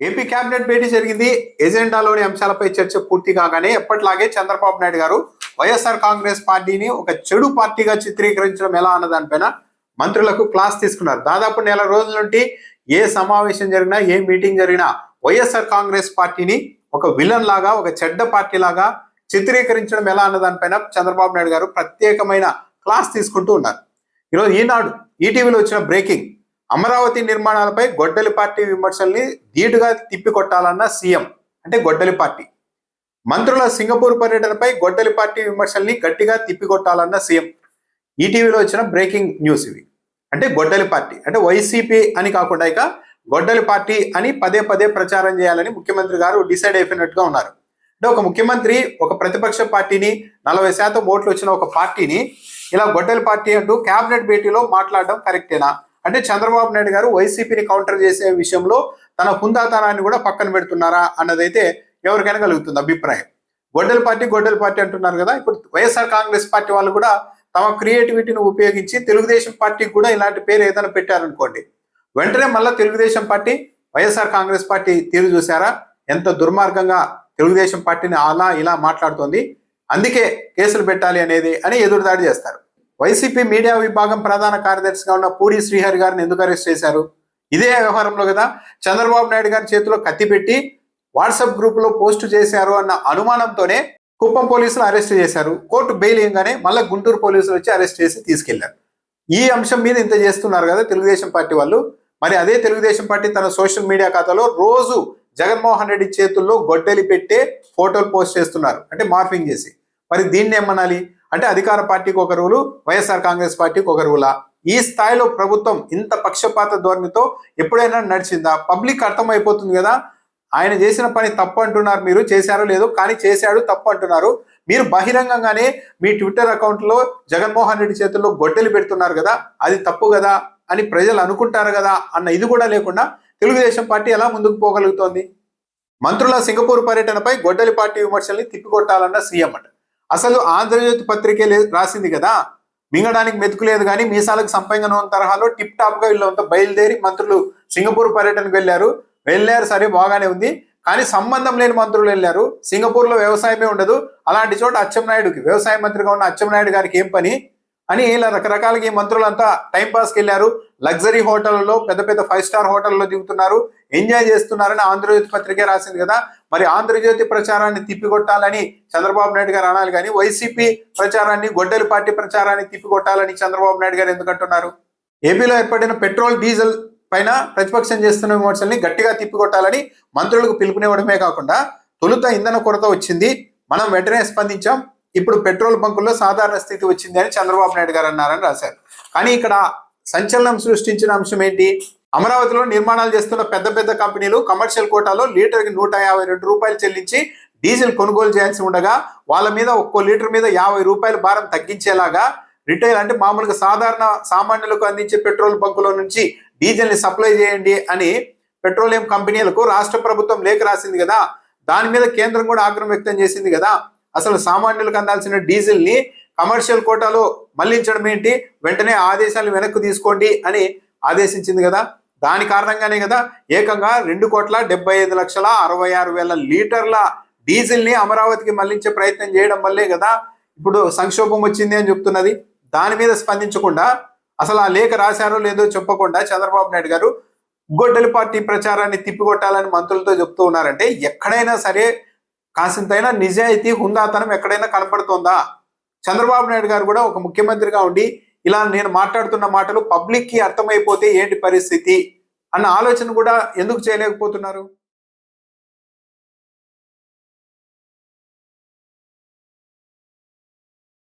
AP cabinet భేటీ జరిగింది. ఎజెండాలోని అంశాలపై చర్చ పూర్తి కాగానే ఎప్పట్లాగే చంద్రబాబు నాయుడు గారు వైఎస్ఆర్ కాంగ్రెస్ పార్టీని ఒక చెడు పార్టీగా చిత్రీకరించడం ఎలా అన్న దానిపైన మంత్రులకు క్లాస్ తీసుకున్నారు. దాదాపు నెల రోజుల నుండి ఏ సమావేశం జరిగినా, ఏ మీటింగ్ జరిగినా వైఎస్ఆర్ కాంగ్రెస్ పార్టీని ఒక విలన్ లాగా, ఒక చెడ్డ పార్టీ లాగా చిత్రీకరించడం ఎలా అన్న దానిపైన చంద్రబాబు నాయుడు గారు ప్రత్యేకమైన క్లాస్ తీసుకుంటూ ఉన్నారు. ఈరోజు ఈనాడు ఈటీవీలో వచ్చిన బ్రేకింగ్, అమరావతి నిర్మాణాలపై గొడ్డలి పార్టీ విమర్శల్ని ధీటుగా తిప్పికొట్టాలన్న సీఎం, అంటే గొడ్డలి పార్టీ. మంత్రుల సింగపూర్ పర్యటనపై గొడ్డలి పార్టీ విమర్శల్ని గట్టిగా తిప్పికొట్టాలన్న సీఎం. ఈటీవీలో వచ్చిన బ్రేకింగ్ న్యూస్ ఇవి. అంటే గొడ్డలి పార్టీ అంటే వైసీపీ అని కాకుండా ఇక గొడ్డలి పార్టీ అని పదే పదే ప్రచారం చేయాలని ముఖ్యమంత్రి గారు డిసైడ్ అయిపోయినట్టుగా ఉన్నారు. అంటే ఒక ముఖ్యమంత్రి ఒక ప్రతిపక్ష పార్టీని, 40% ఓట్లు వచ్చిన ఒక పార్టీని ఇలా గొడ్డలి పార్టీ అంటూ కేబినెట్ భేటీలో మాట్లాడడం కరెక్టేనా? అంటే చంద్రబాబు నాయుడు గారు వైసీపీని కౌంటర్ చేసే విషయంలో తన హుందాతనాన్ని కూడా పక్కన పెడుతున్నారా అన్నదైతే ఎవరికైనా కలుగుతుంది అభిప్రాయం. గొడ్డలి పార్టీ అంటున్నారు కదా. ఇప్పుడు వైఎస్ఆర్ కాంగ్రెస్ పార్టీ వాళ్ళు కూడా తమ క్రియేటివిటీని ఉపయోగించి తెలుగుదేశం పార్టీకి కూడా ఇలాంటి పేరు ఏదైనా పెట్టారనుకోండి, వెంటనే మళ్ళీ తెలుగుదేశం పార్టీ వైఎస్ఆర్ కాంగ్రెస్ పార్టీ తీరు చూసారా ఎంత దుర్మార్గంగా తెలుగుదేశం పార్టీని అలా ఇలా మాట్లాడుతోంది, అందుకే కేసులు పెట్టాలి అని ఎదురుదాడి చేస్తారు. వైసీపీ మీడియా విభాగం ప్రధాన కార్యదర్శిగా ఉన్న పూరి శ్రీహరి గారిని ఎందుకు అరెస్ట్ చేశారు? ఇదే వ్యవహారంలో కదా చంద్రబాబు నాయుడు గారి చేతిలో కత్తి పెట్టి వాట్సాప్ గ్రూప్ లో పోస్టు చేశారు అన్న అనుమానంతోనే కుప్పం పోలీసులు అరెస్ట్ చేశారు. కోర్టు బెయిల్ ఇవ్వగానే మళ్ళీ గుంటూరు పోలీసులు వచ్చి అరెస్ట్ చేసి తీసుకెళ్లారు. ఈ అంశం మీద ఇంత చేస్తున్నారు కదా తెలుగుదేశం పార్టీ వాళ్ళు. మరి అదే తెలుగుదేశం పార్టీ తన సోషల్ మీడియా ఖాతాలో రోజు జగన్మోహన్ రెడ్డి చేతుల్లో గొడ్డలి పెట్టే ఫోటోలు పోస్ట్ చేస్తున్నారు, అంటే మార్ఫింగ్ చేసి. మరి దీన్ని ఏమనాలి? అంటే అధికార పార్టీకి ఒక రూలు, వైఎస్ఆర్ కాంగ్రెస్ పార్టీకి ఒక రూలా? ఈ స్థాయిలో ప్రభుత్వం ఇంత పక్షపాత ధోరణితో ఎప్పుడైనా నడిచిందా? పబ్లిక్ అర్థమైపోతుంది కదా ఆయన చేసిన పని తప్పు అంటున్నారు, మీరు చేశారో లేదో, కానీ చేశాడు తప్పు అంటున్నారు. మీరు బహిరంగంగానే మీ ట్విట్టర్ అకౌంట్లో జగన్మోహన్ రెడ్డి చేతుల్లో గొడ్డలి పెడుతున్నారు కదా, అది తప్పు కదా అని ప్రజలు అనుకుంటారు కదా అన్న ఇది కూడా లేకుండా తెలుగుదేశం పార్టీ ఎలా ముందుకు పోగలుగుతోంది? మంత్రుల సింగపూర్ పర్యటనపై గొడ్డలి పార్టీ విమర్శల్ని తిప్పికొట్టాలన్న సీఎం అంట. అసలు ఆంధ్రజ్యోతి పత్రికే రాసింది కదా, మింగడానికి మెతుకు లేదు కానీ మీసాలకు సంపంగనం తరహాలో టిప్ టాప్ గా వీళ్ళంతా బయలుదేరి మంత్రులు సింగపూర్ పర్యటనకు వెళ్ళారు సరే బాగానే ఉంది, కానీ సంబంధం లేని మంత్రులు వెళ్ళారు. సింగపూర్ లో వ్యవసాయమే ఉండదు, అలాంటి చోట అచ్చెన్నాయుడుకి, వ్యవసాయ మంత్రిగా ఉన్న అచ్చెన్నాయుడు గారికి ఏం పని అని ఇలా రకరకాలుగా ఈ మంత్రులంతా టైంపాస్కి వెళ్ళారు. లగ్జరీ హోటళ్లలో, పెద్ద పెద్ద 5 స్టార్ హోటల్లో దిగుతున్నారు, ఎంజాయ్ చేస్తున్నారని ఆంధ్రజ్యోతి పత్రికే రాసింది కదా. మరి ఆంధ్రజ్యోతి ప్రచారాన్ని తిప్పికొట్టాలని చంద్రబాబు నాయుడు గారు అనాలి కానీ వైసీపీ ప్రచారాన్ని, గొడ్డలి పార్టీ ప్రచారాన్ని తిప్పికొట్టాలని చంద్రబాబు నాయుడు గారు ఎందుకంటున్నారు? ఏపీలో ఏర్పడిన పెట్రోల్, డీజిల్ పైన ప్రతిపక్షం చేస్తున్న విమర్శల్ని గట్టిగా తిప్పికొట్టాలని మంత్రులకు పిలుపునివ్వడమే కాకుండా, తొలుత ఇంధన కొరత వచ్చింది, మనం వెంటనే స్పందించాం, ఇప్పుడు పెట్రోల్ బంకుల్లో సాధారణ స్థితి వచ్చింది అని చంద్రబాబు నాయుడు గారు అన్నారని రాశారు. కానీ ఇక్కడ సంచలనం సృష్టించిన అంశం ఏంటి? అమరావతిలో నిర్మాణాలు చేస్తున్న పెద్ద పెద్ద కంపెనీలు కమర్షియల్ కోటాలో లీటర్కి 152 రూపాయలు చెల్లించి డీజిల్ కొనుగోలు చేయాల్సి ఉండగా వాళ్ళ మీద ఒక్కో లీటర్ మీద 50 రూపాయల భారం తగ్గించేలాగా రిటైల్, అంటే మామూలుగా సాధారణ సామాన్యులకు అందించే పెట్రోల్ బంకులో నుంచి డీజిల్ ని సప్లై చేయండి అని పెట్రోలియం కంపెనీలకు రాష్ట్ర ప్రభుత్వం లేఖ రాసింది కదా. దాని మీద కేంద్రం కూడా ఆగ్రహం వ్యక్తం చేసింది కదా. అసలు సామాన్యులకు అందాల్సిన డీజిల్ ని కమర్షియల్ కోటాలో మళ్లించడం ఏంటి, వెంటనే ఆదేశాలు వెనక్కి తీసుకోండి అని ఆదేశించింది కదా. దాని కారణంగానే కదా ఏకంగా 2,75,66,000 లీటర్ల డీజిల్ ని అమరావతికి మళ్లించే ప్రయత్నం చేయడం వల్లే కదా ఇప్పుడు సంక్షోభం వచ్చింది అని చెప్తున్నది. దాని మీద స్పందించకుండా, అసలు ఆ లేఖ రాశారో లేదో చెప్పకుండా చంద్రబాబు నాయుడు గారు గొడ్డలి పార్టీ ప్రచారాన్ని తిప్పికొట్టాలని మంత్రులతో చెప్తూ ఉన్నారంటే ఎక్కడైనా సరే కాసింతైనా నిజాయితీ, హుందాతనం ఎక్కడైనా కనపడుతోందా? చంద్రబాబు నాయుడు గారు కూడా ఒక ముఖ్యమంత్రిగా ఉండి ఇలా నేను మాట్లాడుతున్న మాటలు పబ్లిక్ కి అర్థమైపోతే ఏంటి పరిస్థితి అన్న ఆలోచన కూడా ఎందుకు చేయలేకపోతున్నారు?